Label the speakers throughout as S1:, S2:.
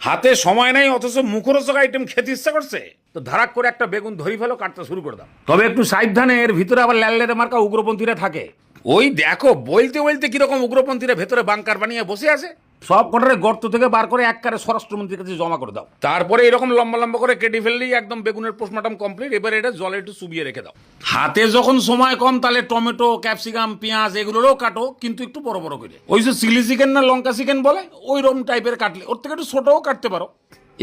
S1: হাতে সময় নেই অথচ মুখরোচক আইটেম খেতে ইচ্ছা করছে, তো ধারাক করে একটা বেগুন ধরি ফেলো, কাটতে শুরু করে দাও। তবে একটু সাবধানে, এর ভিতরে আবার ল্যালের মার্কা উগ্রপন্থীরা থাকে। ওই দেখো বলতে বলতে কিরকম উগ্রপন্থীরা ভেতরে বাংকার বানিয়ে বসে আছে। সব কটারে গর্ত থেকে বার করে একবারে স্বরাষ্ট্রমন্ত্রীর কাছে জমা করে দাও। তারপরে এরকম লম্বা লম্বা করে কেটে ফেললেই একদম বেগুনের পোস্টমর্টম কমপ্লিট। এবার এটা জলে একটু চুবিয়ে রেখে দাও। হাতে যখন সময় কম তাহলে টমেটো, ক্যাপসিকাম, পেঁয়াজ এগুলোরও কাটো, কিন্তু একটু বড় বড় করে। ওই যে চিলি চিকেন না লঙ্কা চিকেন বলে, ওই রকম টাইপের কাটলে, ওর থেকে একটু ছোটও কাটতে পারো।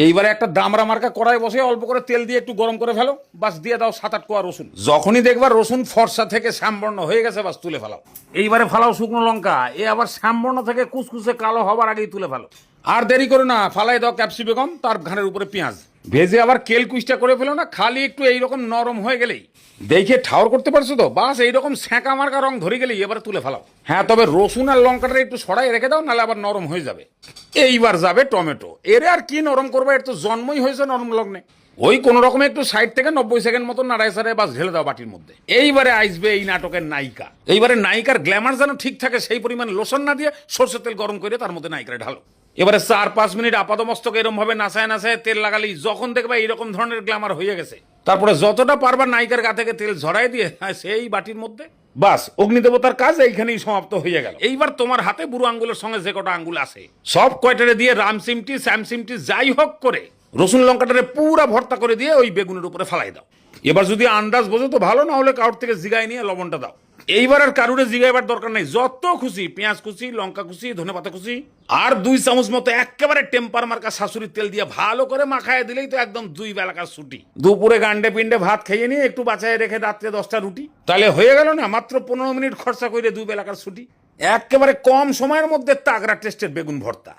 S1: এইবারে একটা দামরা মার্কা কড়াই বসে অল্প করে তেল দিয়ে একটু গরম করে ফেলো, বাস দিয়ে দাও 7-8 কোয়া রসুন। যখনই দেখবা রসুন ফর্সা থেকে শ্যামবর্ণ হয়ে গেছে, বাস তুলে ফেলাও। এইবারে ফালাও শুকনো লঙ্কা, এ আবার শ্যামবর্ণ থেকে কুচকুচে কালো হবার আগেই তুলে ফেলো। আর দেরি করো না, ফালাই দাও ক্যাপসিকাম, তার ঘাড়ের উপরে পেঁয়াজ ভেজে আবার কেল কুইচটা করে ফেলো না, খালি একটু এইরকম নরম হয়ে গেলেই, দেখে ঠাওর করতে পারছো তো, বাস এইরকম সেঁকা মার্কা রং ধরে গেলেই এবারে তুলে ফেলাও। হ্যাঁ, তবে রসুন আর লঙ্কাটা একটু সরাই রেখে দাও, নাহলে আবার নরম হয়ে যাবে। এইবার যাবে টমেটো। এরে আর কি নরম করবে, এর তো জন্মই হয়েছে নরম লগ্নে। ওই কোন রকমে একটু 60 থেকে 90 সেকেন্ড মতো নাড়াই সাড়াই বাস ঢেলে দাও বাটির মধ্যে। এইবারে আসবে এই নাটকের নায়িকা। এইবারে নায়িকার গ্ল্যামার যেন ঠিক থাকে, সেই পরিমাণ লোশন না দিয়ে সরষের তেল গরম করে তার মধ্যে নায়িকারে ঢালো। এবারে 4-5 মিনিট আপাতমস্তক এরকম ভাবে নাচায় নাচায় তেল লাগালি, যখন দেখবে এইরকম ধরনের গ্ল্যামার হয়ে গেছে, তারপরে যতটা পারবা নায়িকার গা থেকে তেল ঝরাই দিয়ে সেই বাটির মধ্যে, বাস অগ্নিদেবতার কাজ এইখানেই সমাপ্ত হয়ে গেল। এইবার তোমার হাতে বুড়ো আঙ্গুলের সঙ্গে যে কটা আঙ্গুল আছে সব কয়টারে দিয়ে রাম সিমটি শ্যাম সিমটি যাই হোক করে রসুন লঙ্কাটারে পুরা ভর্তা করে দিয়ে ওই বেগুনের উপরে ফেলাই দাও। এবার যদি আন্দাজ বোঝো তো ভালো, না হলে কাউর থেকে জিগায় নিয়ে লবণটা দাও। এইবার আর কারুরে জিগাইবার দরকার নেই, যত খুশি পেঁয়াজ কুচি, লঙ্কা কুচি, ধনেপাতা কুচি আর 2 চামচ মতো একেবারে টেম্পার মার্কা শাশুড়ির তেল দিয়ে ভালো করে মাখায় দিলেই তো একদম 2 বেলাকার ছুটি। দুপুরে গান্ডে পিন্ডে ভাত খেয়ে নিয়ে একটু বাঁচায় রেখে রাত্রে 10টা রুটি, তাহলে হয়ে গেল না মাত্র 15 মিনিট খরচা করে 2 বেলাকার ছুটি। একেবারে কম সময়ের মধ্যে তাগড়া টেস্টের বেগুন ভর্তা।